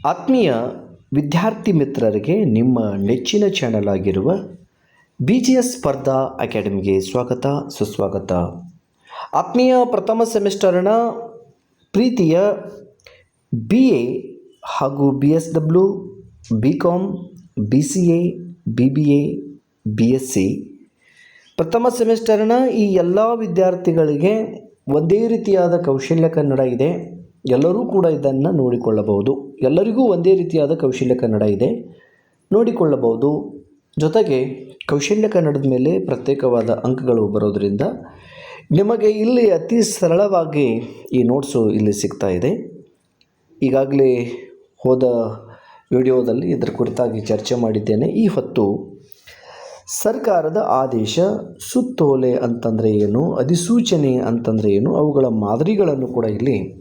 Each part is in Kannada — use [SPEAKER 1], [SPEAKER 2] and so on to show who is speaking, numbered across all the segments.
[SPEAKER 1] ಆತ್ಮೀಯ ವಿದ್ಯಾರ್ಥಿ ಮಿತ್ರರಿಗೆ ನಿಮ್ಮ ನೆಚ್ಚಿನ ಚಾನೆಲ್ ಆಗಿರುವ BGS ಸ್ಪರ್ಧಾ ಅಕಾಡೆಮಿಗೆ ಸ್ವಾಗತ ಸುಸ್ವಾಗತ. ಆತ್ಮೀಯ ಪ್ರಥಮ ಸೆಮಿಸ್ಟರ್ನ ಪ್ರೀತಿಯ BA ಹಾಗೂ BSW, BCom, BCA, BBA, BSc ಪ್ರಥಮ ಸೆಮಿಸ್ಟರ್ನ ಈ ಎಲ್ಲ ವಿದ್ಯಾರ್ಥಿಗಳಿಗೆ ಒಂದೇ ರೀತಿಯಾದ ಕೌಶಲ್ಯ ಕನ್ನಡ ಇದೆ. ಎಲ್ಲರೂ ಕೂಡ ಇದನ್ನು ನೋಡಿಕೊಳ್ಳಬಹುದು. ಎಲ್ಲರಿಗೂ ಒಂದೇ ರೀತಿಯಾದ ಕೌಶಲ್ಯ ಕನ್ನಡ ಇದೆ, ನೋಡಿಕೊಳ್ಳಬಹುದು. ಜೊತೆಗೆ ಕೌಶಲ್ಯ ಕನ್ನಡದ ಮೇಲೆ ಪ್ರತ್ಯೇಕವಾದ ಅಂಕಗಳು ಬರೋದರಿಂದ ನಿಮಗೆ ಇಲ್ಲಿ ಅತಿ ಸರಳವಾಗಿ ಈ ನೋಟ್ಸು ಇಲ್ಲಿ ಸಿಗ್ತಾ ಇದೆ. ಈಗಾಗಲೇ ಹೋದ ವಿಡಿಯೋದಲ್ಲಿ ಇದರ ಕುರಿತಾಗಿ ಚರ್ಚೆ ಮಾಡಿದ್ದೇನೆ. ಈ ಹೊತ್ತು ಸರ್ಕಾರದ ಆದೇಶ, ಸುತ್ತೋಲೆ ಅಂತಂದರೆ ಏನು, ಅಧಿಸೂಚನೆ ಅಂತಂದರೆ ಏನು, ಅವುಗಳ ಮಾದರಿಗಳನ್ನು ಕೂಡ ಇಲ್ಲಿ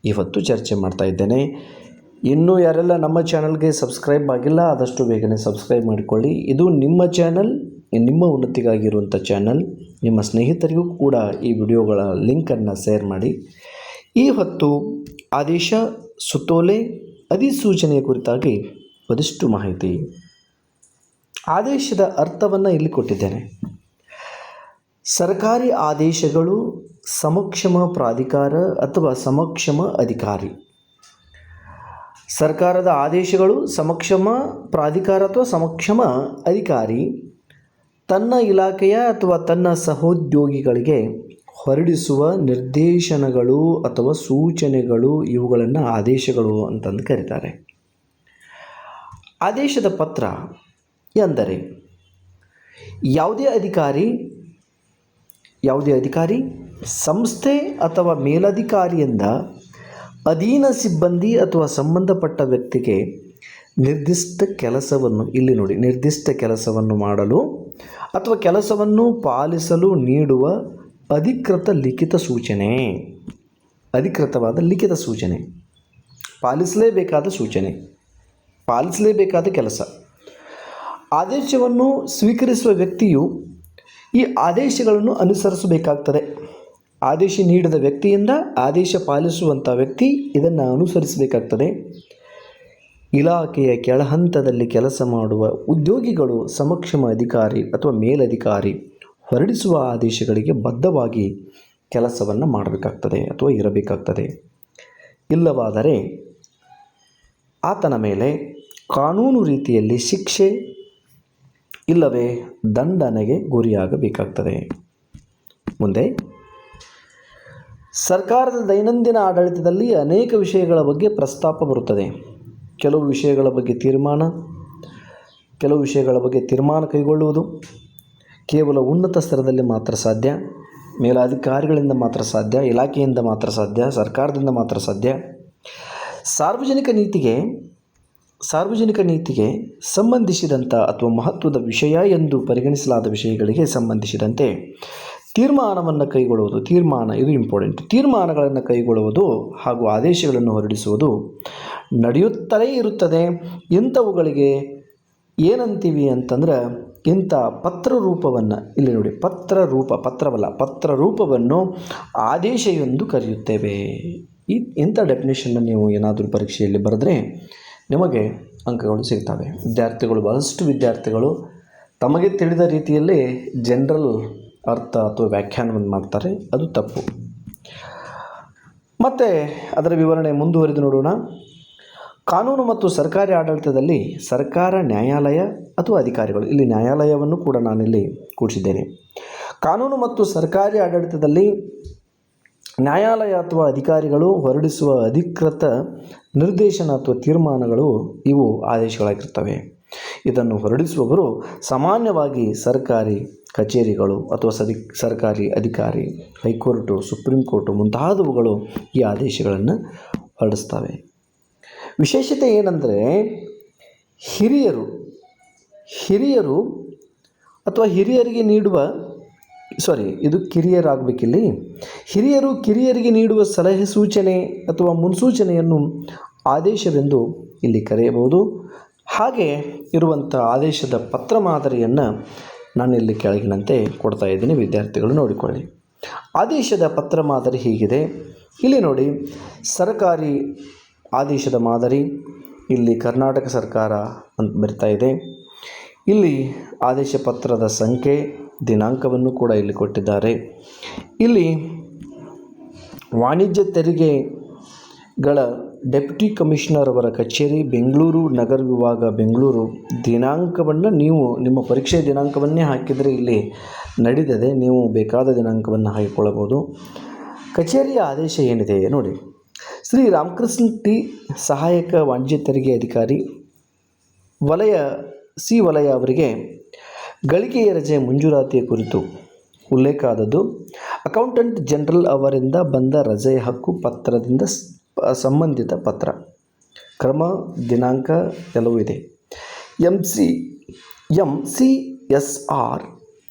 [SPEAKER 1] ಇವತ್ತು ಚರ್ಚೆ ಮಾಡ್ತಾ ಇದ್ದೇನೆ. ಇನ್ನೂ ಯಾರೆಲ್ಲ ನಮ್ಮ ಚಾನಲ್ಗೆ ಸಬ್ಸ್ಕ್ರೈಬ್ ಆಗಿಲ್ಲ ಆದಷ್ಟು ಬೇಗನೆ ಸಬ್ಸ್ಕ್ರೈಬ್ ಮಾಡಿಕೊಳ್ಳಿ. ಇದು ನಿಮ್ಮ ಚಾನಲ್, ನಿಮ್ಮ ಉನ್ನತಿಗಾಗಿರುವಂಥ ಚಾನಲ್. ನಿಮ್ಮ ಸ್ನೇಹಿತರಿಗೂ ಕೂಡ ಈ ವಿಡಿಯೋಗಳ ಲಿಂಕನ್ನು ಶೇರ್ ಮಾಡಿ. ಈ ಹೊತ್ತು ಆದೇಶ, ಸುತ್ತೋಲೆ, ಅಧಿಸೂಚನೆಯ ಕುರಿತಾಗಿ ಒಂದಿಷ್ಟು ಮಾಹಿತಿ. ಆದೇಶದ ಅರ್ಥವನ್ನು ಇಲ್ಲಿ ಕೊಟ್ಟಿದ್ದೇನೆ. ಸರ್ಕಾರಿ ಆದೇಶಗಳು ಸಮಕ್ಷಮ ಪ್ರಾಧಿಕಾರ ಅಥವಾ ಸಮಕ್ಷಮ ಅಧಿಕಾರಿ. ಸರ್ಕಾರದ ಆದೇಶಗಳು ಸಮಕ್ಷಮ ಪ್ರಾಧಿಕಾರ ಅಥವಾ ಸಮಕ್ಷಮ ಅಧಿಕಾರಿ ತನ್ನ ಇಲಾಖೆಯ ಅಥವಾ ತನ್ನ ಸಹೋದ್ಯೋಗಿಗಳಿಗೆ ಹೊರಡಿಸುವ ನಿರ್ದೇಶನಗಳು ಅಥವಾ ಸೂಚನೆಗಳು, ಇವುಗಳನ್ನು ಆದೇಶಗಳು ಅಂತಂದು ಕರೀತಾರೆ. ಆದೇಶದ ಪತ್ರ ಎಂದರೆ ಯಾವುದೇ ಅಧಿಕಾರಿ ಸಂಸ್ಥೆ ಅಥವಾ ಮೇಲಧಿಕಾರಿಯಿಂದ ಅಧೀನ ಸಿಬ್ಬಂದಿ ಅಥವಾ ಸಂಬಂಧಪಟ್ಟ ವ್ಯಕ್ತಿಗೆ ನಿರ್ದಿಷ್ಟ ಕೆಲಸವನ್ನು, ಇಲ್ಲಿ ನೋಡಿ, ನಿರ್ದಿಷ್ಟ ಕೆಲಸವನ್ನು ಮಾಡಲು ಅಥವಾ ಕೆಲಸವನ್ನು ಪಾಲಿಸಲು ನೀಡುವ ಅಧಿಕೃತ ಲಿಖಿತ ಸೂಚನೆ. ಅಧಿಕೃತವಾದ ಲಿಖಿತ ಸೂಚನೆ, ಪಾಲಿಸಲೇಬೇಕಾದ ಸೂಚನೆ, ಪಾಲಿಸಲೇಬೇಕಾದ ಕೆಲಸ. ಆದೇಶವನ್ನು ಸ್ವೀಕರಿಸುವ ವ್ಯಕ್ತಿಯು ಈ ಆದೇಶಗಳನ್ನು ಅನುಸರಿಸಬೇಕಾಗ್ತದೆ. ಆದೇಶ ನೀಡಿದ ವ್ಯಕ್ತಿಯಿಂದ ಆದೇಶ ಪಾಲಿಸುವಂಥ ವ್ಯಕ್ತಿ ಇದನ್ನು ಅನುಸರಿಸಬೇಕಾಗ್ತದೆ. ಇಲಾಖೆಯ ಕೆಳಹಂತದಲ್ಲಿ ಕೆಲಸ ಮಾಡುವ ಉದ್ಯೋಗಿಗಳು ಸಮಕ್ಷಮ ಅಧಿಕಾರಿ ಅಥವಾ ಮೇಲಧಿಕಾರಿ ಹೊರಡಿಸುವ ಆದೇಶಗಳಿಗೆ ಬದ್ಧವಾಗಿ ಕೆಲಸವನ್ನು ಮಾಡಬೇಕಾಗ್ತದೆ ಅಥವಾ ಇರಬೇಕಾಗ್ತದೆ. ಇಲ್ಲವಾದರೆ ಆತನ ಮೇಲೆ ಕಾನೂನು ರೀತಿಯಲ್ಲಿ ಶಿಕ್ಷೆ ಇಲ್ಲವೇ ದಂಡನೆಗೆ ಗುರಿಯಾಗಬೇಕಾಗ್ತದೆ. ಮುಂದೆ ಸರ್ಕಾರದ ದೈನಂದಿನ ಆಡಳಿತದಲ್ಲಿ ಅನೇಕ ವಿಷಯಗಳ ಬಗ್ಗೆ ಪ್ರಸ್ತಾಪ ಬರುತ್ತದೆ. ಕೆಲವು ವಿಷಯಗಳ ಬಗ್ಗೆ ತೀರ್ಮಾನ ಕೈಗೊಳ್ಳುವುದು ಕೇವಲ ಉನ್ನತ ಸ್ತರದಲ್ಲಿ ಮಾತ್ರ ಸಾಧ್ಯ, ಮೇಲಾಧಿಕಾರಿಗಳಿಂದ ಮಾತ್ರ ಸಾಧ್ಯ, ಇಲಾಖೆಯಿಂದ ಮಾತ್ರ ಸಾಧ್ಯ, ಸರ್ಕಾರದಿಂದ ಮಾತ್ರ ಸಾಧ್ಯ. ಸಾರ್ವಜನಿಕ ನೀತಿಗೆ ಸಂಬಂಧಿಸಿದಂಥ ಅಥವಾ ಮಹತ್ವದ ವಿಷಯ ಎಂದು ಪರಿಗಣಿಸಲಾದ ವಿಷಯಗಳಿಗೆ ಸಂಬಂಧಿಸಿದಂತೆ ತೀರ್ಮಾನವನ್ನು ಕೈಗೊಳ್ಳುವುದು. ಇದು ಇಂಪಾರ್ಟೆಂಟ್. ತೀರ್ಮಾನಗಳನ್ನು ಕೈಗೊಳ್ಳುವುದು ಹಾಗೂ ಆದೇಶಗಳನ್ನು ಹೊರಡಿಸುವುದು ನಡೆಯುತ್ತಲೇ ಇರುತ್ತದೆ. ಇಂಥವುಗಳಿಗೆ ಏನಂತೀವಿ ಅಂತಂದ್ರೆ, ಇಂಥ ಪತ್ರರೂಪವನ್ನು, ಇಲ್ಲಿ ನೋಡಿ, ಪತ್ರರೂಪವನ್ನು ಆದೇಶ ಎಂದು ಕರೆಯುತ್ತೇವೆ. ಇಂಥ ಡೆಫಿನೇಷನ್ನ ನೀವು ಏನಾದರೂ ಪರೀಕ್ಷೆಯಲ್ಲಿ ಬರೆದ್ರೆ ನಿಮಗೆ ಅಂಕಗಳು ಸಿಗ್ತವೆ. ಬಹಳಷ್ಟು ವಿದ್ಯಾರ್ಥಿಗಳು ತಮಗೆ ತಿಳಿದ ರೀತಿಯಲ್ಲಿ ಜನರಲ್ ಅರ್ಥ ಅಥವಾ ವ್ಯಾಖ್ಯಾನವನ್ನು ಮಾಡ್ತಾರೆ. ಅದು ತಪ್ಪು. ಮತ್ತು ಅದರ ವಿವರಣೆ ಮುಂದುವರಿದು ನೋಡೋಣ. ಕಾನೂನು ಮತ್ತು ಸರ್ಕಾರಿ ಆಡಳಿತದಲ್ಲಿ ಸರ್ಕಾರ, ನ್ಯಾಯಾಲಯ ಅಥವಾ ಅಧಿಕಾರಿಗಳು, ಇಲ್ಲಿ ನ್ಯಾಯಾಲಯವನ್ನು ಕೂಡ ನಾನಿಲ್ಲಿ ಕೂಡಿಸಿದ್ದೇನೆ. ಕಾನೂನು ಮತ್ತು ಸರ್ಕಾರಿ ಆಡಳಿತದಲ್ಲಿ ನ್ಯಾಯಾಲಯ ಅಥವಾ ಅಧಿಕಾರಿಗಳು ಹೊರಡಿಸುವ ಅಧಿಕೃತ ನಿರ್ದೇಶನ ಅಥವಾ ತೀರ್ಮಾನಗಳು ಇವು ಆದೇಶಗಳಾಗಿರ್ತವೆ. ಇದನ್ನು ಹೊರಡಿಸುವವರು ಸಾಮಾನ್ಯವಾಗಿ ಸರ್ಕಾರಿ ಕಚೇರಿಗಳು ಅಥವಾ ಸರ್ಕಾರಿ ಅಧಿಕಾರಿ, ಹೈಕೋರ್ಟು, ಸುಪ್ರೀಂ ಕೋರ್ಟು ಮುಂತಾದವುಗಳು ಈ ಆದೇಶಗಳನ್ನು ಹೊರಡಿಸ್ತವೆ. ವಿಶೇಷತೆ ಏನಂದರೆ, ಹಿರಿಯರು ಅಥವಾ ಹಿರಿಯರಿಗೆ ನೀಡುವ ಕಿರಿಯರಿಗೆ ನೀಡುವ ಸಲಹೆ, ಸೂಚನೆ ಅಥವಾ ಮುನ್ಸೂಚನೆಯನ್ನು ಆದೇಶವೆಂದು ಇಲ್ಲಿ ಕರೆಯಬಹುದು. ಹಾಗೆ ಇರುವಂಥ ಆದೇಶದ ಪತ್ರ ಮಾದರಿಯನ್ನು ನಾನಿಲ್ಲಿ ಕೆಳಗಿನಂತೆ ಕೊಡ್ತಾ ಇದ್ದೀನಿ, ವಿದ್ಯಾರ್ಥಿಗಳು ನೋಡಿಕೊಳ್ಳಿ. ಆದೇಶದ ಪತ್ರ ಮಾದರಿ ಹೀಗಿದೆ. ಇಲ್ಲಿ ನೋಡಿ, ಸರ್ಕಾರಿ ಆದೇಶದ ಮಾದರಿ, ಇಲ್ಲಿ ಕರ್ನಾಟಕ ಸರ್ಕಾರ ಅಂತ ಬರ್ತಾ ಇದೆ. ಇಲ್ಲಿ ಆದೇಶ ಪತ್ರದ ಸಂಖ್ಯೆ, ದಿನಾಂಕವನ್ನು ಕೂಡ ಇಲ್ಲಿ ಕೊಟ್ಟಿದ್ದಾರೆ. ಇಲ್ಲಿ ವಾಣಿಜ್ಯ ತೆರಿಗೆಗಳ ಡೆಪ್ಯೂಟಿ ಕಮಿಷನರ್ ಅವರ ಕಚೇರಿ, ಬೆಂಗಳೂರು ನಗರ ವಿಭಾಗ, ಬೆಂಗಳೂರು. ದಿನಾಂಕವನ್ನು ನೀವು ನಿಮ್ಮ ಪರೀಕ್ಷೆ ದಿನಾಂಕವನ್ನೇ ಹಾಕಿದರೆ ಇಲ್ಲಿ ನಡೀತದೆ. ನೀವು ಬೇಕಾದ ದಿನಾಂಕವನ್ನು ಹಾಕಿಕೊಳ್ಳಬಹುದು. ಕಚೇರಿಯ ಆದೇಶ ಏನಿದೆ ನೋಡಿ. ಶ್ರೀ ರಾಮಕೃಷ್ಣ ಟಿ, ಸಹಾಯಕ ವಾಣಿಜ್ಯ ತೆರಿಗೆ ಅಧಿಕಾರಿ, ವಲಯ ಸಿ ವಲಯ ಅವರಿಗೆ ಗಳಿಕೆಯ ರಜೆ ಮಂಜೂರಾತಿಯ ಕುರಿತು ಉಲ್ಲೇಖ ಆದದ್ದು. ಅಕೌಂಟೆಂಟ್ ಜನರಲ್ ಅವರಿಂದ ಬಂದ ರಜೆಯ ಹಕ್ಕು ಪತ್ರದಿಂದ ಸಂಬಂಧಿತ ಪತ್ರ, ಕ್ರಮ, ದಿನಾಂಕ ಎಲ್ಲವೂ ಇದೆ. MCSR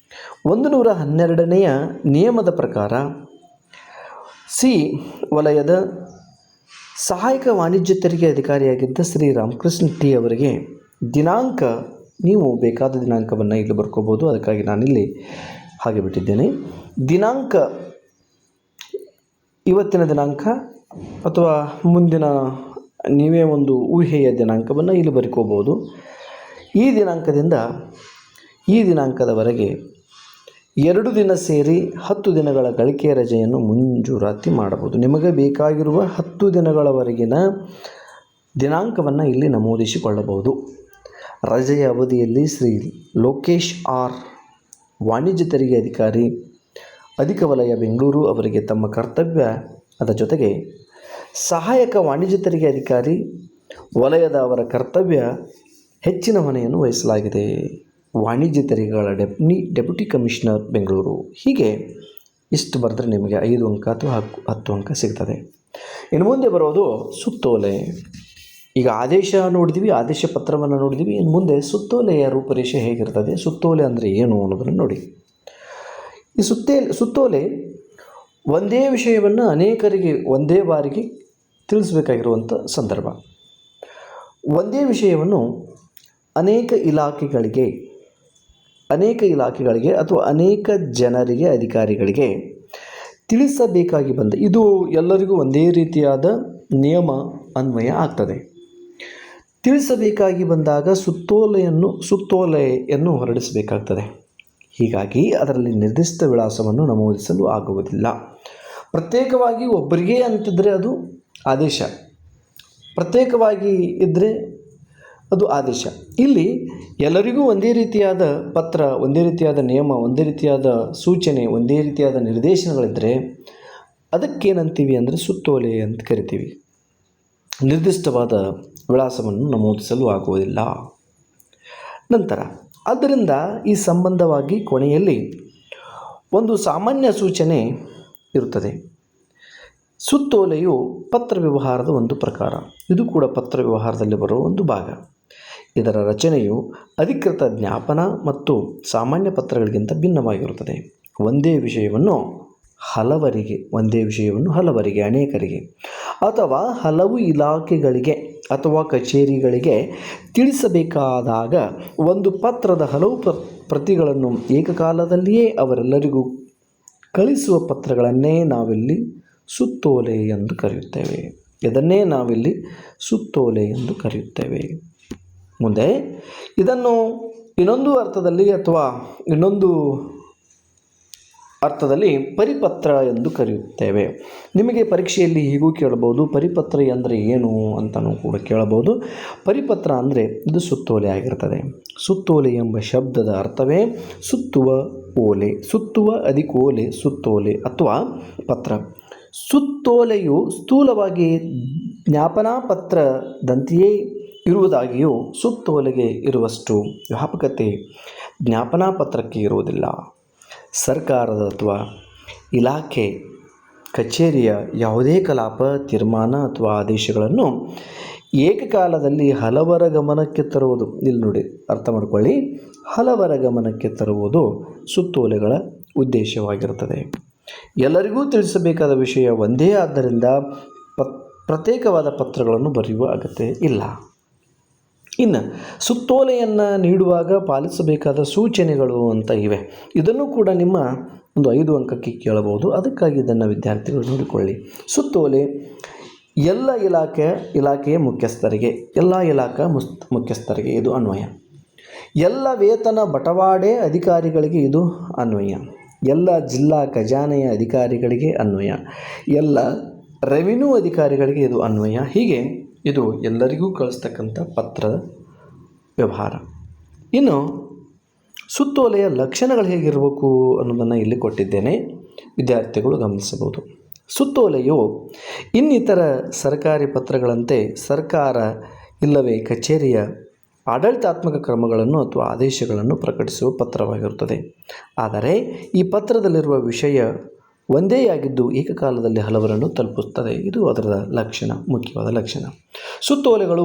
[SPEAKER 1] 112ನೇ ನಿಯಮದ ಪ್ರಕಾರ ಸಿ ವಲಯದ ಸಹಾಯಕ ವಾಣಿಜ್ಯ ತೆರಿಗೆ ಅಧಿಕಾರಿಯಾಗಿದ್ದ ಶ್ರೀ ರಾಮಕೃಷ್ಣ ಟಿ ಅವರಿಗೆ ದಿನಾಂಕ, ನೀವು ಬೇಕಾದ ದಿನಾಂಕವನ್ನು ಇಲ್ಲಿ ಬರ್ಕೋಬೋದು. ಅದಕ್ಕಾಗಿ ನಾನಿಲ್ಲಿ ಹಾಗೆ ಬಿಟ್ಟಿದ್ದೇನೆ. ದಿನಾಂಕ ಇವತ್ತಿನ ದಿನಾಂಕ ಅಥವಾ ಮುಂದಿನ ನೀವೇ ಒಂದು ಊಹೆಯ ದಿನಾಂಕವನ್ನು ಇಲ್ಲಿ ಬರ್ಕೋಬೋದು. ಈ ದಿನಾಂಕದಿಂದ ಈ ದಿನಾಂಕದವರೆಗೆ 2 ದಿನ ಸೇರಿ 10 ದಿನಗಳ ಗಳಿಕೆಯ ರಜೆಯನ್ನು ಮಂಜೂರಾತಿ ಮಾಡಬಹುದು. ನಿಮಗೆ ಬೇಕಾಗಿರುವ 10 ದಿನಗಳವರೆಗಿನ ದಿನಾಂಕವನ್ನು ಇಲ್ಲಿ ನಮೂದಿಸಿಕೊಳ್ಳಬಹುದು. ರಜೆಯ ಅವಧಿಯಲ್ಲಿ ಶ್ರೀ ಲೋಕೇಶ್ ಆರ್, ವಾಣಿಜ್ಯ ತೆರಿಗೆ ಅಧಿಕಾರಿ, ಅಧಿಕ ವಲಯ, ಬೆಂಗಳೂರು ಅವರಿಗೆ ತಮ್ಮ ಕರ್ತವ್ಯದ ಜೊತೆಗೆ ಸಹಾಯಕ ವಾಣಿಜ್ಯ ತೆರಿಗೆ ಅಧಿಕಾರಿ ವಲಯದ ಅವರ ಕರ್ತವ್ಯ ಹೆಚ್ಚಿನ ಹೊಣೆಯನ್ನು ವಹಿಸಲಾಗಿದೆ. ವಾಣಿಜ್ಯ ತೆರಿಗೆಗಳ ಡೆಪ್ಯೂಟಿ ಕಮಿಷನರ್, ಬೆಂಗಳೂರು. ಹೀಗೆ ಇಷ್ಟು ಬರೆದ್ರೆ ನಿಮಗೆ 5 ಅಂಕ ಅಥವಾ 10 ಅಂಕ ಸಿಗ್ತದೆ. ಇನ್ನು ಮುಂದೆ ಬರೋದು ಸುತ್ತೋಲೆ. ಈಗ ಆದೇಶ ನೋಡಿದ್ವಿ, ಆದೇಶ ಪತ್ರವನ್ನು ನೋಡಿದ್ವಿ. ಇನ್ನು ಮುಂದೆ ಸುತ್ತೋಲೆಯ ರೂಪರೇಷೆ ಹೇಗಿರ್ತದೆ, ಸುತ್ತೋಲೆ ಅಂದರೆ ಏನು ಅನ್ನೋದನ್ನು ನೋಡಿ. ಈ ಸುತ್ತೋಲೆ ಒಂದೇ ವಿಷಯವನ್ನು ಅನೇಕರಿಗೆ ಒಂದೇ ಬಾರಿಗೆ ತಿಳಿಸಬೇಕಾಗಿರುವಂಥ ಸಂದರ್ಭ. ಒಂದೇ ವಿಷಯವನ್ನು ಅನೇಕ ಇಲಾಖೆಗಳಿಗೆ ಅಥವಾ ಅನೇಕ ಜನರಿಗೆ, ಅಧಿಕಾರಿಗಳಿಗೆ ತಿಳಿಸಬೇಕಾಗಿ ಬಂದ, ಇದು ಎಲ್ಲರಿಗೂ ಒಂದೇ ರೀತಿಯಾದ ನಿಯಮ ಅನ್ವಯ ಆಗ್ತದೆ. ತಿಳಿಸಬೇಕಾಗಿ ಬಂದಾಗ ಸುತ್ತೋಲೆಯನ್ನು ಹೊರಡಿಸಬೇಕಾಗ್ತದೆ. ಹೀಗಾಗಿ ಅದರಲ್ಲಿ ನಿರ್ದಿಷ್ಟ ವಿಳಾಸವನ್ನು ನಮೂದಿಸಲು ಆಗುವುದಿಲ್ಲ. ಪ್ರತ್ಯೇಕವಾಗಿ ಒಬ್ಬರಿಗೆ ಅಂತಿದ್ದರೆ ಅದು ಆದೇಶ, ಪ್ರತ್ಯೇಕವಾಗಿ ಇದ್ದರೆ ಅದು ಆದೇಶ. ಇಲ್ಲಿ ಎಲ್ಲರಿಗೂ ಒಂದೇ ರೀತಿಯಾದ ಪತ್ರ, ಒಂದೇ ರೀತಿಯಾದ ನಿಯಮ, ಒಂದೇ ರೀತಿಯಾದ ಸೂಚನೆ, ಒಂದೇ ರೀತಿಯಾದ ನಿರ್ದೇಶನಗಳಿದ್ದರೆ ಅದಕ್ಕೇನಂತೀವಿ ಅಂದರೆ ಸುತ್ತೋಲೆ ಅಂತ ಕರಿತೀವಿ. ನಿರ್ದಿಷ್ಟವಾದ ವಿಳಾಸವನ್ನು ನಮೂದಿಸಲು ಆಗುವುದಿಲ್ಲ. ನಂತರ ಆದ್ದರಿಂದ ಈ ಸಂಬಂಧವಾಗಿ ಕೊನೆಯಲ್ಲಿ ಒಂದು ಸಾಮಾನ್ಯ ಸೂಚನೆ ಇರುತ್ತದೆ. ಸುತ್ತೋಲೆಯು ಪತ್ರ ವ್ಯವಹಾರದ ಒಂದು ಪ್ರಕಾರ. ಇದು ಕೂಡ ಪತ್ರ ವ್ಯವಹಾರದಲ್ಲಿ ಬರುವ ಒಂದು ಭಾಗ. ಇದರ ರಚನೆಯು ಅಧಿಕೃತ ಜ್ಞಾಪನ ಮತ್ತು ಸಾಮಾನ್ಯ ಪತ್ರಗಳಿಗಿಂತ ಭಿನ್ನವಾಗಿರುತ್ತದೆ. ಒಂದೇ ವಿಷಯವನ್ನು ಹಲವರಿಗೆ, ಅನೇಕರಿಗೆ ಅಥವಾ ಹಲವು ಇಲಾಖೆಗಳಿಗೆ ಅಥವಾ ಕಚೇರಿಗಳಿಗೆ ತಿಳಿಸಬೇಕಾದಾಗ ಒಂದು ಪತ್ರದ ಹಲವು ಪ್ರತಿಗಳನ್ನು ಏಕಕಾಲದಲ್ಲಿಯೇ ಅವರೆಲ್ಲರಿಗೂ ಕಳಿಸುವ ಪತ್ರಗಳನ್ನೇ ನಾವಿಲ್ಲಿ ಸುತ್ತೋಲೆ ಎಂದು ಕರೆಯುತ್ತೇವೆ. ಇದನ್ನೇ ನಾವಿಲ್ಲಿ ಸುತ್ತೋಲೆ ಎಂದು ಕರೆಯುತ್ತೇವೆ. ಮುಂದೆ ಇದನ್ನು ಇನ್ನೊಂದು ಅರ್ಥದಲ್ಲಿ ಪರಿಪತ್ರ ಎಂದು ಕರೆಯುತ್ತೇವೆ. ನಿಮಗೆ ಪರೀಕ್ಷೆಯಲ್ಲಿ ಹೀಗೂ ಕೇಳಬಹುದು, ಪರಿಪತ್ರ ಅಂದರೆ ಏನು ಅಂತಲೂ ಕೂಡ ಕೇಳಬಹುದು. ಪರಿಪತ್ರ ಅಂದರೆ ಇದು ಸುತ್ತೋಲೆ ಆಗಿರ್ತದೆ. ಸುತ್ತೋಲೆ ಎಂಬ ಶಬ್ದದ ಅರ್ಥವೇ ಸುತ್ತುವ ಓಲೆ, ಸುತ್ತುವ ಅಧಿಕೋಲೆ, ಸುತ್ತೋಲೆ ಅಥವಾ ಪತ್ರ. ಸುತ್ತೋಲೆಯು ಸ್ಥೂಲವಾಗಿ ಜ್ಞಾಪನಾ ಪತ್ರದಂತೆಯೇ ಇರುವುದಾಗಿಯೂ ಸುತ್ತೋಲೆಗೆ ಇರುವಷ್ಟು ವ್ಯಾಪಕತೆ ಜ್ಞಾಪನಾ ಪತ್ರಕ್ಕೆ ಇರುವುದಿಲ್ಲ. ಸರ್ಕಾರದ ಅಥವಾ ಇಲಾಖೆ ಕಚೇರಿಯ ಯಾವುದೇ ಕಲಾಪ, ತೀರ್ಮಾನ ಅಥವಾ ಆದೇಶಗಳನ್ನು ಏಕಕಾಲದಲ್ಲಿ ಹಲವರ ಗಮನಕ್ಕೆ ತರುವುದು, ಇಲ್ಲಿ ನೋಡಿ ಅರ್ಥ ಮಾಡ್ಕೊಳ್ಳಿ, ಹಲವರ ಗಮನಕ್ಕೆ ತರುವುದು ಸುತ್ತೋಲೆಗಳ ಉದ್ದೇಶವಾಗಿರುತ್ತದೆ. ಎಲ್ಲರಿಗೂ ತಿಳಿಸಬೇಕಾದ ವಿಷಯ ಒಂದೇ ಆದ್ದರಿಂದ ಪ್ರತ್ಯೇಕವಾದ ಪತ್ರಗಳನ್ನು ಬರೆಯುವ ಅಗತ್ಯ ಇಲ್ಲ. ಇನ್ನು ಸುತ್ತೋಲೆಯನ್ನು ನೀಡುವಾಗ ಪಾಲಿಸಬೇಕಾದ ಸೂಚನೆಗಳು ಅಂತ ಇವೆ. ಇದನ್ನು ಕೂಡ ನಿಮ್ಮ ಒಂದು 5 ಅಂಕಕ್ಕೆ ಕೇಳಬಹುದು. ಅದಕ್ಕಾಗಿ ಇದನ್ನು ವಿದ್ಯಾರ್ಥಿಗಳು ನೋಡಿಕೊಳ್ಳಿ. ಸುತ್ತೋಲೆ ಎಲ್ಲ ಇಲಾಖೆಯ ಮುಖ್ಯಸ್ಥರಿಗೆ, ಎಲ್ಲ ಮುಖ್ಯಸ್ಥರಿಗೆ ಇದು ಅನ್ವಯ. ಎಲ್ಲ ವೇತನ ಬಟವಾಡೆ ಅಧಿಕಾರಿಗಳಿಗೆ ಇದು ಅನ್ವಯ. ಎಲ್ಲ ಜಿಲ್ಲಾ ಖಜಾನೆಯ ಅಧಿಕಾರಿಗಳಿಗೆ ಅನ್ವಯ. ಎಲ್ಲ ರೆವಿನ್ಯೂ ಅಧಿಕಾರಿಗಳಿಗೆ ಇದು ಅನ್ವಯ. ಹೀಗೆ ಇದು ಎಲ್ಲರಿಗೂ ಕಳಿಸ್ತಕ್ಕಂಥ ಪತ್ರದ ವ್ಯವಹಾರ. ಇನ್ನು ಸುತ್ತೋಲೆಯ ಲಕ್ಷಣಗಳು ಹೇಗಿರಬೇಕು ಅನ್ನೋದನ್ನು ಇಲ್ಲಿ ಕೊಟ್ಟಿದ್ದೇನೆ, ವಿದ್ಯಾರ್ಥಿಗಳು ಗಮನಿಸಬಹುದು. ಸುತ್ತೋಲೆಯು ಇನ್ನಿತರ ಸರ್ಕಾರಿ ಪತ್ರಗಳಂತೆ ಸರ್ಕಾರ ಇಲ್ಲವೇ ಕಚೇರಿಯ ಆಡಳಿತಾತ್ಮಕ ಕ್ರಮಗಳನ್ನು ಅಥವಾ ಆದೇಶಗಳನ್ನು ಪ್ರಕಟಿಸುವ ಪತ್ರವಾಗಿರುತ್ತದೆ. ಆದರೆ ಈ ಪತ್ರದಲ್ಲಿರುವ ವಿಷಯ ಒಂದೇ ಆಗಿದ್ದು ಏಕಕಾಲದಲ್ಲಿ ಹಲವರನ್ನು ತಲುಪುತ್ತದೆ. ಇದು ಅದರ ಲಕ್ಷಣ, ಮುಖ್ಯವಾದ ಲಕ್ಷಣ. ಸುತ್ತೋಲೆಗಳು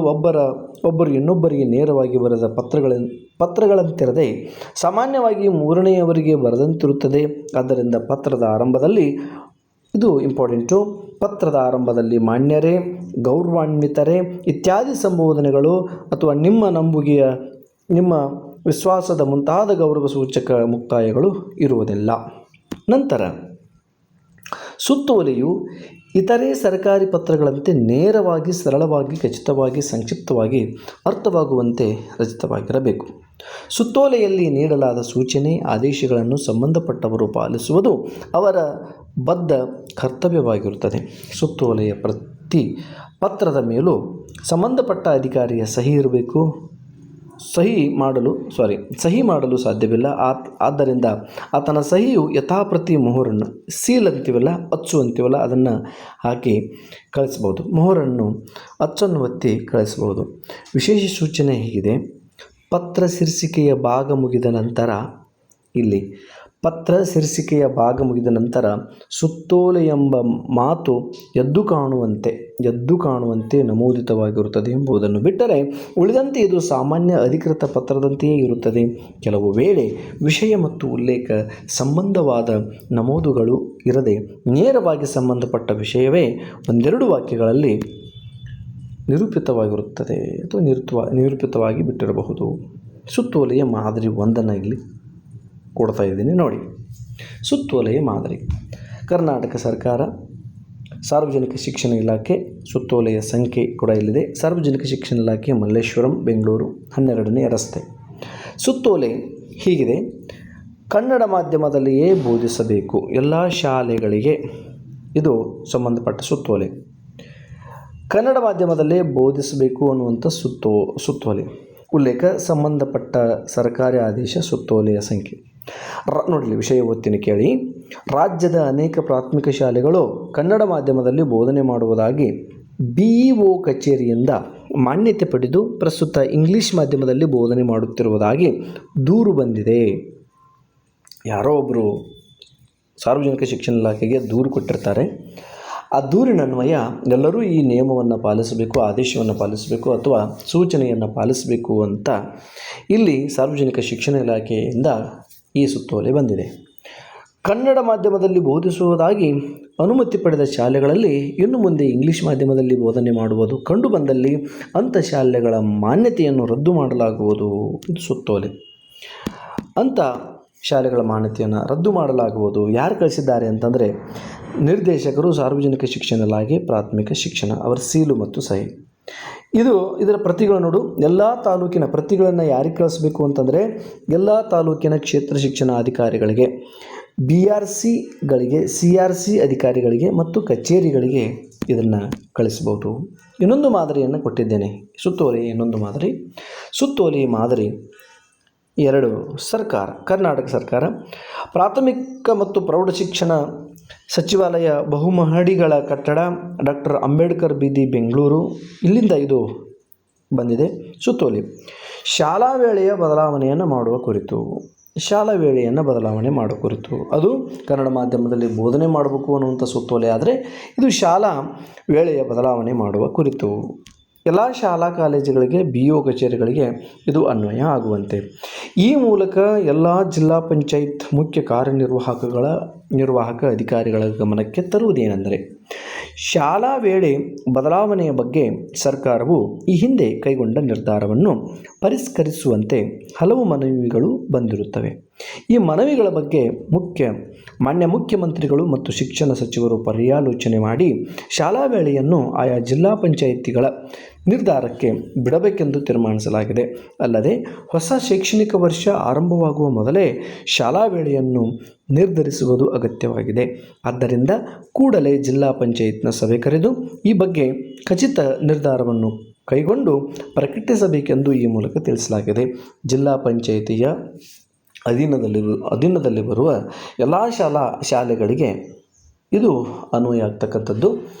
[SPEAKER 1] ಒಬ್ಬರು ಇನ್ನೊಬ್ಬರಿಗೆ ನೇರವಾಗಿ ಬರೆದ ಪತ್ರಗಳಂತಿರದೆ ಸಾಮಾನ್ಯವಾಗಿ ಮೂರನೆಯವರಿಗೆ ಬರೆದಂತಿರುತ್ತದೆ. ಆದ್ದರಿಂದ ಪತ್ರದ ಆರಂಭದಲ್ಲಿ, ಇದು ಇಂಪಾರ್ಟೆಂಟು, ಪತ್ರದ ಆರಂಭದಲ್ಲಿ ಮಾನ್ಯರೇ, ಗೌರವಾನ್ವಿತರೇ ಇತ್ಯಾದಿ ಸಂಬೋಧನೆಗಳು ಅಥವಾ ನಿಮ್ಮ ನಂಬುಗೆಯ, ನಿಮ್ಮ ವಿಶ್ವಾಸದ ಮುಂತಾದ ಗೌರವ ಸೂಚಕ ಮುಕ್ತಾಯಗಳು ಇರುವುದಿಲ್ಲ. ನಂತರ ಸುತ್ತೋಲೆಯು ಇತರೆ ಸರ್ಕಾರಿ ಪತ್ರಗಳಂತೆ ನೇರವಾಗಿ, ಸರಳವಾಗಿ, ಖಚಿತವಾಗಿ, ಸಂಕ್ಷಿಪ್ತವಾಗಿ ಅರ್ಥವಾಗುವಂತೆ ರಚಿತವಾಗಿರಬೇಕು. ಸುತ್ತೋಲೆಯಲ್ಲಿ ನೀಡಲಾದ ಸೂಚನೆ, ಆದೇಶಗಳನ್ನು ಸಂಬಂಧಪಟ್ಟವರು ಪಾಲಿಸುವುದು ಅವರ ಬದ್ಧ ಕರ್ತವ್ಯವಾಗಿರುತ್ತದೆ. ಸುತ್ತೋಲೆಯ ಪ್ರತಿ ಪತ್ರದ ಮೇಲೂ ಸಂಬಂಧಪಟ್ಟ ಅಧಿಕಾರಿಯ ಸಹಿ ಇರಬೇಕು. ಸಹಿ ಮಾಡಲು ಸಾಧ್ಯವಿಲ್ಲ. ಆದ್ದರಿಂದ ಆತನ ಸಹಿಯು ಯಥಾಪ್ರತಿ ಮೊಹರನ್ನು, ಸೀಲ್ ಅಂತೀವಲ್ಲ, ಅಚ್ಚು ಅಂತೀವಲ್ಲ, ಅದನ್ನು ಹಾಕಿ ಕಳಿಸ್ಬೋದು. ಮೊಹರನ್ನು, ಅಚ್ಚನ್ನು ಒತ್ತಿ ಕಳಿಸ್ಬೋದು. ವಿಶೇಷ ಸೂಚನೆ ಹೀಗಿದೆ: ಪತ್ರ ಶೀರ್ಷಿಕೆಯ ಭಾಗ ಮುಗಿದ ನಂತರ ಸುತ್ತೋಲೆ ಎಂಬ ಮಾತು ಎದ್ದು ಕಾಣುವಂತೆ ನಮೂದಿತವಾಗಿರುತ್ತದೆ ಎಂಬುದನ್ನು ಬಿಟ್ಟರೆ ಉಳಿದಂತೆ ಇದು ಸಾಮಾನ್ಯ ಅಧಿಕೃತ ಪತ್ರದಂತೆಯೇ ಇರುತ್ತದೆ. ಕೆಲವು ವೇಳೆ ವಿಷಯ ಮತ್ತು ಉಲ್ಲೇಖ ಸಂಬಂಧವಾದ ನಮೂದುಗಳು ಇರದೆ ನೇರವಾಗಿ ಸಂಬಂಧಪಟ್ಟ ವಿಷಯವೇ ಒಂದೆರಡು ವಾಕ್ಯಗಳಲ್ಲಿ ನಿರೂಪಿತವಾಗಿರುತ್ತದೆ ಅಥವಾ ನಿರೂಪಿತವಾಗಿ ಬಿಟ್ಟಿರಬಹುದು. ಸುತ್ತೋಲೆಯ ಮಾದರಿ ಒಂದನ್ನು ಇಲ್ಲಿ ಕೊಡ್ತಾ ಇದ್ದೀನಿ ನೋಡಿ. ಸುತ್ತೋಲೆಯ ಮಾದರಿ: ಕರ್ನಾಟಕ ಸರ್ಕಾರ, ಸಾರ್ವಜನಿಕ ಶಿಕ್ಷಣ ಇಲಾಖೆ. ಸುತ್ತೋಲೆಯ ಸಂಖ್ಯೆ ಕೂಡ ಇಲ್ಲಿದೆ. ಸಾರ್ವಜನಿಕ ಶಿಕ್ಷಣ ಇಲಾಖೆ, ಮಲ್ಲೇಶ್ವರಂ, ಬೆಂಗಳೂರು, 12ನೇ ರಸ್ತೆ. ಸುತ್ತೋಲೆ ಹೀಗಿದೆ: ಕನ್ನಡ ಮಾಧ್ಯಮದಲ್ಲಿಯೇ ಬೋಧಿಸಬೇಕು. ಎಲ್ಲ ಶಾಲೆಗಳಿಗೆ ಇದು ಸಂಬಂಧಪಟ್ಟ ಸುತ್ತೋಲೆ. ಕನ್ನಡ ಮಾಧ್ಯಮದಲ್ಲೇ ಬೋಧಿಸಬೇಕು ಅನ್ನುವಂಥ ಸುತ್ತೋಲೆ. ಉಲ್ಲೇಖ: ಸಂಬಂಧಪಟ್ಟ ಸರ್ಕಾರಿ ಆದೇಶ. ಸುತ್ತೋಲೆಯ ಸಂಖ್ಯೆ ನೋಡಿ, ವಿಷಯ ಓದ್ತೀನಿ ಕೇಳಿ. ರಾಜ್ಯದ ಅನೇಕ ಪ್ರಾಥಮಿಕ ಶಾಲೆಗಳು ಕನ್ನಡ ಮಾಧ್ಯಮದಲ್ಲಿ ಬೋಧನೆ ಮಾಡುವುದಾಗಿ BEO ಕಚೇರಿಯಿಂದ ಮಾನ್ಯತೆ ಪಡೆದು ಪ್ರಸ್ತುತ ಇಂಗ್ಲೀಷ್ ಮಾಧ್ಯಮದಲ್ಲಿ ಬೋಧನೆ ಮಾಡುತ್ತಿರುವುದಾಗಿ ದೂರು ಬಂದಿದೆ. ಯಾರೋ ಒಬ್ಬರು ಸಾರ್ವಜನಿಕ ಶಿಕ್ಷಣ ಇಲಾಖೆಗೆ ದೂರು ಕೊಟ್ಟಿರ್ತಾರೆ. ಆ ದೂರಿನನ್ವಯ ಎಲ್ಲರೂ ಈ ನಿಯಮವನ್ನು ಪಾಲಿಸಬೇಕು, ಆದೇಶವನ್ನು ಪಾಲಿಸಬೇಕು ಅಥವಾ ಸೂಚನೆಯನ್ನು ಪಾಲಿಸಬೇಕು ಅಂತ ಇಲ್ಲಿ ಸಾರ್ವಜನಿಕ ಶಿಕ್ಷಣ ಇಲಾಖೆಯಿಂದ ಈ ಸುತ್ತೋಲೆ ಬಂದಿದೆ. ಕನ್ನಡ ಮಾಧ್ಯಮದಲ್ಲಿ ಬೋಧಿಸುವುದಾಗಿ ಅನುಮತಿ ಪಡೆದ ಶಾಲೆಗಳಲ್ಲಿ ಇನ್ನು ಮುಂದೆ ಇಂಗ್ಲೀಷ್ ಮಾಧ್ಯಮದಲ್ಲಿ ಬೋಧನೆ ಮಾಡುವುದು ಕಂಡುಬಂದಲ್ಲಿ ಅಂಥ ಶಾಲೆಗಳ ಮಾನ್ಯತೆಯನ್ನು ರದ್ದು ಮಾಡಲಾಗುವುದು. ಇದು ಸುತ್ತೋಲೆ. ಅಂಥ ಶಾಲೆಗಳ ಮಾನ್ಯತೆಯನ್ನು ರದ್ದು ಮಾಡಲಾಗುವುದು. ಯಾರು ಕಳಿಸಿದ್ದಾರೆ ಅಂತಂದರೆ ನಿರ್ದೇಶಕರು, ಸಾರ್ವಜನಿಕ ಶಿಕ್ಷಣ ಇಲಾಖೆ, ಪ್ರಾಥಮಿಕ ಶಿಕ್ಷಣ, ಅವರ ಸೀಲು ಮತ್ತು ಸಹಿ. ಇದರ ಪ್ರತಿಗಳು ನೋಡು. ಎಲ್ಲ ತಾಲೂಕಿನ ಪ್ರತಿಗಳನ್ನು ಯಾರಿಗೆ ಕಳಿಸ್ಬೇಕು ಅಂತಂದರೆ ಎಲ್ಲ ತಾಲೂಕಿನ ಕ್ಷೇತ್ರ ಶಿಕ್ಷಣ ಅಧಿಕಾರಿಗಳಿಗೆ, BRCಗಳಿಗೆ, CRC ಅಧಿಕಾರಿಗಳಿಗೆ ಮತ್ತು ಕಚೇರಿಗಳಿಗೆ ಇದನ್ನು ಕಳಿಸ್ಬೋದು. ಇನ್ನೊಂದು ಮಾದರಿಯನ್ನು ಕೊಟ್ಟಿದ್ದೇನೆ, ಸುತ್ತೋಲೆ ಇನ್ನೊಂದು ಮಾದರಿ. ಸುತ್ತೋಲೆ ಮಾದರಿ 2. ಸರ್ಕಾರ, ಕರ್ನಾಟಕ ಸರ್ಕಾರ, ಪ್ರಾಥಮಿಕ ಮತ್ತು ಪ್ರೌಢಶಿಕ್ಷಣ ಸಚಿವಾಲಯ, ಬಹುಮಹಡಿಗಳ ಕಟ್ಟಡ, ಡಾಕ್ಟರ್ ಅಂಬೇಡ್ಕರ್ ಬೀದಿ, ಬೆಂಗಳೂರು. ಇಲ್ಲಿಂದ ಇದು ಬಂದಿದೆ. ಸುತ್ತೋಲೆ: ಶಾಲಾ ವೇಳೆಯ ಬದಲಾವಣೆಯನ್ನು ಮಾಡುವ ಕುರಿತು. ಅದು ಕನ್ನಡ ಮಾಧ್ಯಮದಲ್ಲಿ ಬೋಧನೆ ಮಾಡಬೇಕು ಅನ್ನುವಂಥ ಸುತ್ತೋಲೆ ಆದರೆ ಇದು ಶಾಲಾ ವೇಳೆಯ ಬದಲಾವಣೆ ಮಾಡುವ ಕುರಿತು. ಎಲ್ಲ ಶಾಲಾ ಕಾಲೇಜುಗಳಿಗೆ, BO ಕಚೇರಿಗಳಿಗೆ ಇದು ಅನ್ವಯ ಆಗುವಂತೆ. ಈ ಮೂಲಕ ಎಲ್ಲ ಜಿಲ್ಲಾ ಪಂಚಾಯತ್ ಮುಖ್ಯ ಕಾರ್ಯನಿರ್ವಾಹಕ ಅಧಿಕಾರಿಗಳ ಗಮನಕ್ಕೆ ತರುವುದೇನೆಂದರೆ ಶಾಲಾ ವೇಳೆ ಬದಲಾವಣೆಯ ಬಗ್ಗೆ ಸರ್ಕಾರವು ಈ ಹಿಂದೆ ಕೈಗೊಂಡ ನಿರ್ಧಾರವನ್ನು ಪರಿಷ್ಕರಿಸುವಂತೆ ಹಲವು ಮನವಿಗಳು ಬಂದಿರುತ್ತವೆ. ಈ ಮನವಿಗಳ ಬಗ್ಗೆ ಮಾನ್ಯ ಮುಖ್ಯಮಂತ್ರಿಗಳು ಮತ್ತು ಶಿಕ್ಷಣ ಸಚಿವರು ಪರ್ಯಾಲೋಚನೆ ಮಾಡಿ ಶಾಲಾ ವೇಳೆಯನ್ನು ಆಯಾ ಜಿಲ್ಲಾ ಪಂಚಾಯಿತಿಗಳ ನಿರ್ಧಾರಕ್ಕೆ ಬಿಡಬೇಕೆಂದು ತೀರ್ಮಾನಿಸಲಾಗಿದೆ. ಅಲ್ಲದೆ ಹೊಸ ಶೈಕ್ಷಣಿಕ ವರ್ಷ ಆರಂಭವಾಗುವ ಮೊದಲೇ ಶಾಲಾ ವೇಳೆಯನ್ನು ನಿರ್ಧರಿಸುವುದು ಅಗತ್ಯವಾಗಿದೆ. ಆದ್ದರಿಂದ ಕೂಡಲೇ ಜಿಲ್ಲಾ ಪಂಚಾಯತ್ನ ಸಭೆ ಕರೆದು ಈ ಬಗ್ಗೆ ಖಚಿತ ನಿರ್ಧಾರವನ್ನು ಕೈಗೊಂಡು ಪ್ರಕಟಿಸಬೇಕೆಂದು ಈ ಮೂಲಕ ತಿಳಿಸಲಾಗಿದೆ. ಜಿಲ್ಲಾ ಪಂಚಾಯಿತಿಯ ಅಧೀನದಲ್ಲಿ ಬರುವ ಎಲ್ಲ ಶಾಲೆಗಳಿಗೆ ಇದು ಅನ್ವಯ ಆಗ್ತಕ್ಕಂಥದ್ದು.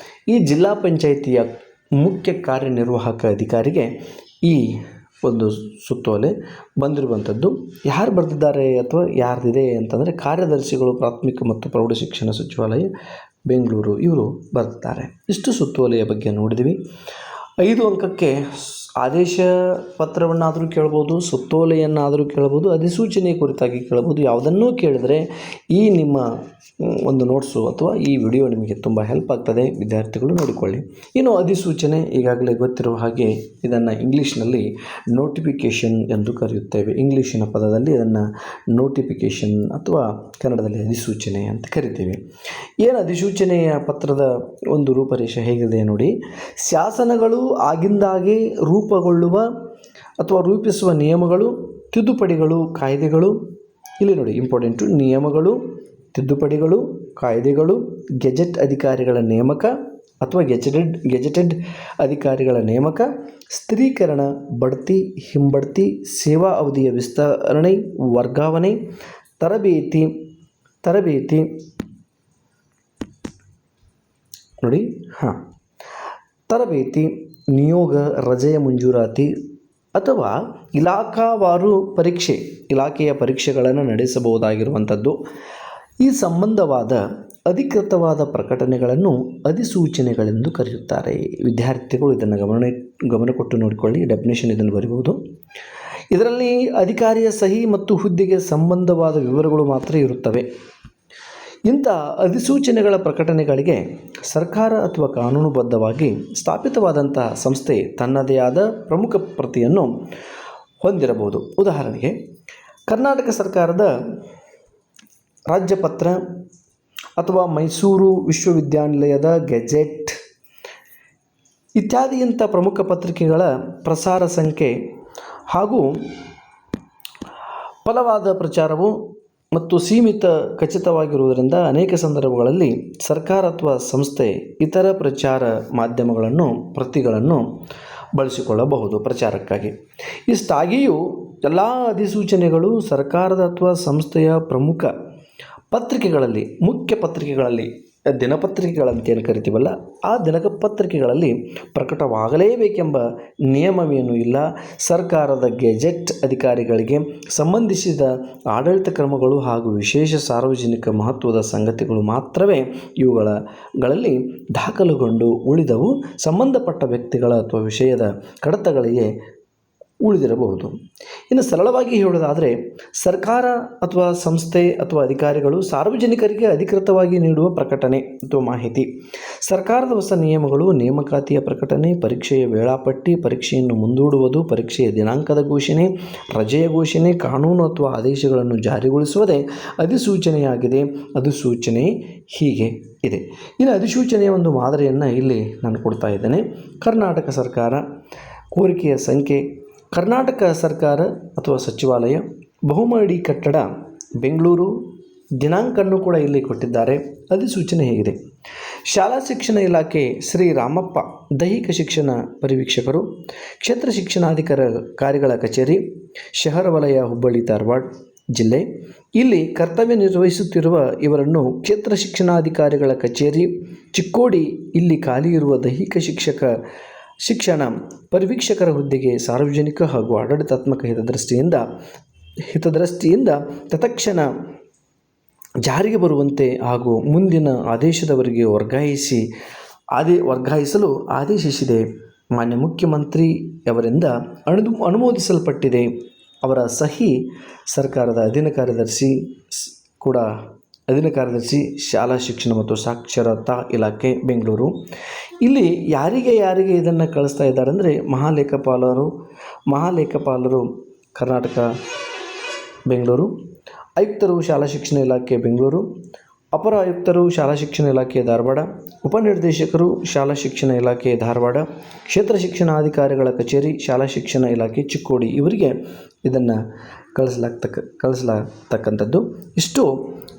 [SPEAKER 1] ಈ ಜಿಲ್ಲಾ ಪಂಚಾಯಿತಿಯ ಮುಖ್ಯ ಕಾರ್ಯನಿರ್ವಾಹಕ ಅಧಿಕಾರಿಗೆ ಈ ಒಂದು ಸುತ್ತೋಲೆ ಬಂದಿರುವಂಥದ್ದು. ಯಾರು ಬರೆದಿದ್ದಾರೆ ಅಥವಾ ಯಾರ್ದಿದೆ ಅಂತಂದರೆ ಕಾರ್ಯದರ್ಶಿಗಳು, ಪ್ರಾಥಮಿಕ ಮತ್ತು ಪ್ರೌಢಶಿಕ್ಷಣ ಸಚಿವಾಲಯ, ಬೆಂಗಳೂರು, ಇವರು ಬರೆದಿದ್ದಾರೆ. ಇಷ್ಟು ಸುತ್ತೋಲೆಯ ಬಗ್ಗೆ ನೋಡಿದ್ವಿ. 5 ಅಂಕಕ್ಕೆ ಆದೇಶ ಪತ್ರವನ್ನಾದರೂ ಕೇಳ್ಬೋದು, ಸುತ್ತೋಲೆಯನ್ನಾದರೂ ಕೇಳ್ಬೋದು, ಅಧಿಸೂಚನೆ ಕುರಿತಾಗಿ ಕೇಳ್ಬೋದು. ಯಾವುದನ್ನೂ ಕೇಳಿದರೆ ಈ ನಿಮ್ಮ ಒಂದು ನೋಟ್ಸು ಅಥವಾ ಈ ವಿಡಿಯೋ ನಿಮಗೆ ತುಂಬ ಹೆಲ್ಪ್ ಆಗ್ತದೆ. ವಿದ್ಯಾರ್ಥಿಗಳು ನೋಡಿಕೊಳ್ಳಿ. ಇನ್ನು ಅಧಿಸೂಚನೆ ಈಗಾಗಲೇ ಗೊತ್ತಿರುವ ಹಾಗೆ ಇದನ್ನು ಇಂಗ್ಲೀಷ್ನಲ್ಲಿ ನೋಟಿಫಿಕೇಷನ್ ಎಂದು ಕರೆಯುತ್ತೇವೆ. ಇಂಗ್ಲೀಷಿನ ಪದದಲ್ಲಿ ಇದನ್ನು ನೋಟಿಫಿಕೇಷನ್ ಅಥವಾ ಕನ್ನಡದಲ್ಲಿ ಅಧಿಸೂಚನೆ ಅಂತ ಕರಿತೀವಿ. ಏನು ಅಧಿಸೂಚನೆಯ ಪತ್ರದ ಒಂದು ರೂಪರೇಷೆ ಹೇಗಿದೆ ನೋಡಿ. ಶಾಸನಗಳು ಆಗಿಂದಾಗೆ ರೂಪುಗೊಳ್ಳುವ ಅಥವಾ ರೂಪಿಸುವ ನಿಯಮಗಳು, ತಿದ್ದುಪಡಿಗಳು, ಕಾಯ್ದೆಗಳು, ಇಲ್ಲಿ ನೋಡಿ ಇಂಪಾರ್ಟೆಂಟು, ನಿಯಮಗಳು, ತಿದ್ದುಪಡಿಗಳು, ಕಾಯ್ದೆಗಳು, ಗೆಜೆಟ್ ಅಧಿಕಾರಿಗಳ ನೇಮಕ ಅಥವಾ ಗೆಜೆಟೆಡ್ ಅಧಿಕಾರಿಗಳ ನೇಮಕ, ಸ್ಥಿರೀಕರಣ, ಬಡ್ತಿ, ಹಿಂಬಡ್ತಿ, ಸೇವಾ ಅವಧಿಯ ವಿಸ್ತರಣೆ, ವರ್ಗಾವಣೆ, ತರಬೇತಿ ನೋಡಿ ತರಬೇತಿ, ನಿಯೋಗ, ರಜೆಯ ಮಂಜೂರಾತಿ ಅಥವಾ ಇಲಾಖೆಯ ಪರೀಕ್ಷೆಗಳನ್ನು ನಡೆಸಬಹುದಾಗಿರುವಂಥದ್ದು. ಈ ಸಂಬಂಧವಾದ ಅಧಿಕೃತವಾದ ಪ್ರಕಟಣೆಗಳನ್ನು ಅಧಿಸೂಚನೆಗಳೆಂದು ಕರೆಯುತ್ತಾರೆ. ವಿದ್ಯಾರ್ಥಿಗಳು ಇದನ್ನು ಗಮನ ಕೊಟ್ಟು ನೋಡಿಕೊಳ್ಳಿ. ಡೆಫಿನೇಷನ್ ಇದನ್ನು ಬರೀಬಹುದು. ಇದರಲ್ಲಿ ಅಧಿಕಾರಿಯ ಸಹಿ ಮತ್ತು ಹುದ್ದೆಗೆ ಸಂಬಂಧವಾದ ವಿವರಗಳು ಮಾತ್ರ ಇರುತ್ತವೆ. ಇಂಥ ಅಧಿಸೂಚನೆಗಳ ಪ್ರಕಟಣೆಗಳಿಗೆ ಸರ್ಕಾರ ಅಥವಾ ಕಾನೂನುಬದ್ಧವಾಗಿ ಸ್ಥಾಪಿತವಾದಂತಹ ಸಂಸ್ಥೆ ತನ್ನದೇ ಆದ ಪ್ರಮುಖ ಪ್ರತಿಯನ್ನು ಹೊಂದಿರಬಹುದು. ಉದಾಹರಣೆಗೆ ಕರ್ನಾಟಕ ಸರ್ಕಾರದ ರಾಜ್ಯಪತ್ರ ಅಥವಾ ಮೈಸೂರು ವಿಶ್ವವಿದ್ಯಾನಿಲಯದ ಗೆಜೆಟ್ ಇತ್ಯಾದಿಯಂಥ ಪ್ರಮುಖ ಪತ್ರಿಕೆಗಳ ಪ್ರಸಾರ ಸಂಖ್ಯೆ ಹಾಗೂ ಫಲವಾದ ಪ್ರಚಾರವು ಮತ್ತು ಸೀಮಿತ ಖಚಿತವಾಗಿರುವುದರಿಂದ ಅನೇಕ ಸಂದರ್ಭಗಳಲ್ಲಿ ಸರ್ಕಾರ ಅಥವಾ ಸಂಸ್ಥೆ ಇತರ ಪ್ರಚಾರ ಮಾಧ್ಯಮಗಳನ್ನು ಪ್ರತಿಗಳನ್ನು ಬಳಸಿಕೊಳ್ಳಬಹುದು ಪ್ರಚಾರಕ್ಕಾಗಿ. ಇಷ್ಟಾಗಿಯೂ ಎಲ್ಲ ಅಧಿಸೂಚನೆಗಳು ಸರ್ಕಾರದ ಅಥವಾ ಸಂಸ್ಥೆಯ ಪ್ರಮುಖ ಪತ್ರಿಕೆಗಳಲ್ಲಿ, ಮುಖ್ಯ ಪತ್ರಿಕೆಗಳಲ್ಲಿ, ದಿನಪತ್ರಿಕೆಗಳಂತೇನು ಕರಿತೀವಲ್ಲ, ಆ ದಿನಪತ್ರಿಕೆಗಳಲ್ಲಿ ಪ್ರಕಟವಾಗಲೇಬೇಕೆಂಬ ನಿಯಮವೇನೂ ಇಲ್ಲ. ಸರ್ಕಾರದ ಗೆಜೆಟ್ ಅಧಿಕಾರಿಗಳಿಗೆ ಸಂಬಂಧಿಸಿದ ಆಡಳಿತ ಕ್ರಮಗಳು ಹಾಗೂ ವಿಶೇಷ ಸಾರ್ವಜನಿಕ ಮಹತ್ವದ ಸಂಗತಿಗಳು ಮಾತ್ರವೇ ಇವುಗಳಲ್ಲಿ ದಾಖಲುಗೊಂಡು ಉಳಿದವು ಸಂಬಂಧಪಟ್ಟ ವ್ಯಕ್ತಿಗಳ ಅಥವಾ ವಿಷಯದ ಕಡತಗಳಿಗೆ ಉಳಿದಿರಬಹುದು. ಇನ್ನು ಸರಳವಾಗಿ ಹೇಳುವುದಾದರೆ ಸರ್ಕಾರ ಅಥವಾ ಸಂಸ್ಥೆ ಅಥವಾ ಅಧಿಕಾರಿಗಳು ಸಾರ್ವಜನಿಕರಿಗೆ ಅಧಿಕೃತವಾಗಿ ನೀಡುವ ಪ್ರಕಟಣೆ ಅಥವಾ ಮಾಹಿತಿ, ಸರ್ಕಾರದ ಹೊಸ ನಿಯಮಗಳು, ನೇಮಕಾತಿಯ ಪ್ರಕಟಣೆ, ಪರೀಕ್ಷೆಯ ವೇಳಾಪಟ್ಟಿ, ಪರೀಕ್ಷೆಯನ್ನು ಮುಂದೂಡುವುದು, ಪರೀಕ್ಷೆಯ ದಿನಾಂಕದ ಘೋಷಣೆ, ರಜೆಯ ಘೋಷಣೆ, ಕಾನೂನು ಅಥವಾ ಆದೇಶಗಳನ್ನು ಜಾರಿಗೊಳಿಸುವುದೇ ಅಧಿಸೂಚನೆಯಾಗಿದೆ. ಅಧಿಸೂಚನೆ ಹೀಗೆ ಇದೆ. ಇನ್ನು ಅಧಿಸೂಚನೆಯ ಒಂದು ಮಾದರಿಯನ್ನು ಇಲ್ಲಿ ನಾನು ಕೊಡ್ತಾ ಇದ್ದೇನೆ. ಕರ್ನಾಟಕ ಸರ್ಕಾರ, ಕೋರಿಕೆಯ ಸಂಖ್ಯೆ, ಕರ್ನಾಟಕ ಸರ್ಕಾರ ಅಥವಾ ಸಚಿವಾಲಯ, ಬಹುಮಹಡಿ ಕಟ್ಟಡ, ಬೆಂಗಳೂರು, ದಿನಾಂಕವನ್ನು ಕೂಡ ಇಲ್ಲಿ ಕೊಟ್ಟಿದ್ದಾರೆ. ಅಧಿಸೂಚನೆ ಹೇಗಿದೆ. ಶಾಲಾ ಶಿಕ್ಷಣ ಇಲಾಖೆ ಶ್ರೀ ರಾಮಪ್ಪ, ದೈಹಿಕ ಶಿಕ್ಷಣ ಪರಿವೀಕ್ಷಕರು, ಕ್ಷೇತ್ರ ಶಿಕ್ಷಣಾಧಿಕಾರಿಗಳ ಕಚೇರಿ, ಶಹರ ವಲಯ, ಹುಬ್ಬಳ್ಳಿ, ಧಾರವಾಡ ಜಿಲ್ಲೆ. ಇಲ್ಲಿ ಕರ್ತವ್ಯ ನಿರ್ವಹಿಸುತ್ತಿರುವ ಇವರನ್ನು ಕ್ಷೇತ್ರ ಶಿಕ್ಷಣಾಧಿಕಾರಿಗಳ ಕಚೇರಿ, ಚಿಕ್ಕೋಡಿ, ಇಲ್ಲಿ ಖಾಲಿ ಇರುವ ದೈಹಿಕ ಶಿಕ್ಷಣ ಪರಿವೀಕ್ಷಕರ ಹುದ್ದೆಗೆ ಸಾರ್ವಜನಿಕ ಹಾಗೂ ಆಡಳಿತಾತ್ಮಕ ಹಿತದೃಷ್ಟಿಯಿಂದ ತತ್ಕ್ಷಣ ಜಾರಿಗೆ ಬರುವಂತೆ ಹಾಗೂ ಮುಂದಿನ ಆದೇಶದವರೆಗೆ ವರ್ಗಾಯಿಸಲು ಆದೇಶಿಸಿದೆ. ಮಾನ್ಯ ಮುಖ್ಯಮಂತ್ರಿಯವರಿಂದ ಅನುಮೋದಿಸಲ್ಪಟ್ಟಿದೆ. ಅವರ ಸಹಿ ಸರ್ಕಾರದ ಅಧೀನ ಕಾರ್ಯದರ್ಶಿ ಕೂಡ ಅಧೀನ ಕಾರ್ಯದರ್ಶಿ ಶಾಲಾ ಶಿಕ್ಷಣ ಮತ್ತು ಸಾಕ್ಷರತಾ ಇಲಾಖೆ ಬೆಂಗಳೂರು. ಇಲ್ಲಿ ಯಾರಿಗೆ ಇದನ್ನು ಕಳಿಸ್ತಾ ಇದ್ದಾರೆ ಅಂದರೆ ಮಹಾಲೇಖಪಾಲರು ಕರ್ನಾಟಕ ಬೆಂಗಳೂರು, ಆಯುಕ್ತರು ಶಾಲಾ ಶಿಕ್ಷಣ ಇಲಾಖೆ ಬೆಂಗಳೂರು, ಅಪರ ಆಯುಕ್ತರು ಶಾಲಾ ಶಿಕ್ಷಣ ಇಲಾಖೆ ಧಾರವಾಡ, ಉಪನಿರ್ದೇಶಕರು ಶಾಲಾ ಶಿಕ್ಷಣ ಇಲಾಖೆ ಧಾರವಾಡ, ಕ್ಷೇತ್ರ ಶಿಕ್ಷಣಾಧಿಕಾರಿಗಳ ಕಚೇರಿ ಶಾಲಾ ಶಿಕ್ಷಣ ಇಲಾಖೆ ಚಿಕ್ಕೋಡಿ ಇವರಿಗೆ ಇದನ್ನು ಕಳಿಸಲಾಗ್ತಕ್ಕಂಥದ್ದು. ಇಷ್ಟು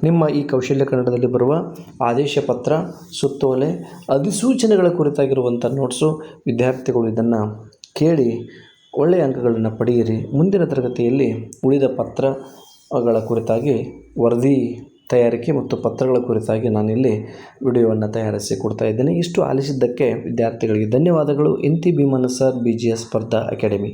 [SPEAKER 1] ನಿಮ್ಮ ಈ ಕೌಶಲ್ಯ ಕನ್ನಡದಲ್ಲಿ ಬರುವ ಆದೇಶ ಪತ್ರ, ಸುತ್ತೋಲೆ, ಅಧಿಸೂಚನೆಗಳ ಕುರಿತಾಗಿರುವಂಥ ನೋಟ್ಸು. ವಿದ್ಯಾರ್ಥಿಗಳು ಇದನ್ನು ಕೇಳಿ ಒಳ್ಳೆಯ ಅಂಕಗಳನ್ನು ಪಡೆಯಿರಿ. ಮುಂದಿನ ತರಗತಿಯಲ್ಲಿ ಉಳಿದ ಪತ್ರಗಳ ಕುರಿತಾಗಿ ವರದಿ ತಯಾರಿಕೆ ಮತ್ತು ಪತ್ರಗಳ ಕುರಿತಾಗಿ ನಾನಿಲ್ಲಿ ವಿಡಿಯೋವನ್ನು ತಯಾರಿಸಿ ಕೊಡ್ತಾ ಇದ್ದೇನೆ. ಇಷ್ಟು ಆಲಿಸಿದ್ದಕ್ಕೆ ವಿದ್ಯಾರ್ಥಿಗಳಿಗೆ ಧನ್ಯವಾದಗಳು. ಇಂತಿ ಭೀಮಣ್ಣ ಸರ್, BGS ಸ್ಪರ್ಧಾ ಅಕಾಡೆಮಿ.